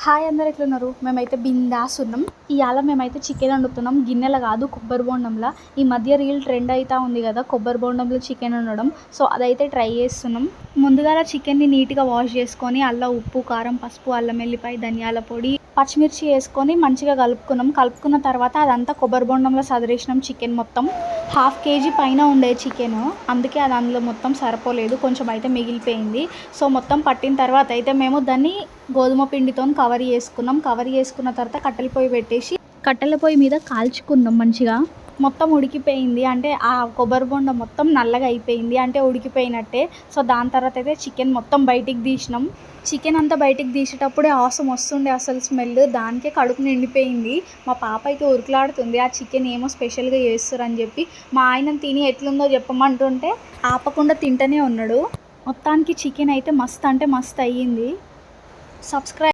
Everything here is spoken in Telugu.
హాయ్ అందరు ఎట్లున్నారు? మేమైతే బిందాస్ ఉన్నాం. ఇవాళ మేమైతే చికెన్ వండుతున్నాం. గిన్నెలో కాదు, కొబ్బరి బోండంలో. ఈ మధ్య రీల్ ట్రెండ్ అవుతా ఉంది కదా, కొబ్బరి బోండంలో చికెన్ వండడం. సో అదైతే ట్రై చేస్తున్నాం. ముందుగా చికెన్ని నీట్గా వాష్ చేసుకొని అల్లం, ఉప్పు, కారం, పసుపు, అల్లం వెల్లిపాయ, ధనియాల పొడి, పచ్చిమిర్చి వేసుకొని మంచిగా కలుపుకున్న తర్వాత అదంతా కొబ్బరి బోండంలో సదిరేసినాం. చికెన్ మొత్తం 1/2 కేజీ పైన ఉండే చికెన్, అందుకే అది అందులో మొత్తం సరిపోలేదు, కొంచెం అయితే మిగిలిపోయింది. సో మొత్తం పట్టిన తర్వాత అయితే మేము దాన్ని గోధుమ పిండితో కవర్ చేసుకున్న తర్వాత కట్టెల పొయ్యి మీద కాల్చుకున్నాం. మంచిగా మొత్తం ఉడికిపోయింది, అంటే ఆ కొబ్బరి బొండ మొత్తం నల్లగా అయిపోయింది, అంటే ఉడికిపోయినట్టే. సో దాని తర్వాత అయితే చికెన్ మొత్తం బయటికి తీసినాం. చికెన్ అంతా బయటికి తీసేటప్పుడే ఆసం వస్తుండే అసలు స్మెల్, దానికే కడుపు నిండిపోయింది. మా పాప అయితే ఉరుకులాడుతుంది, ఆ చికెన్ ఏమో స్పెషల్గా చేస్తారని చెప్పి. మా ఆయన తిని ఎట్లుందో చెప్పమంటుంటే ఆపకుండా తింటూనే ఉన్నాడు. మొత్తానికి చికెన్ అయితే మస్తు అంటే మస్తు అయ్యింది. సబ్స్క్రైబ్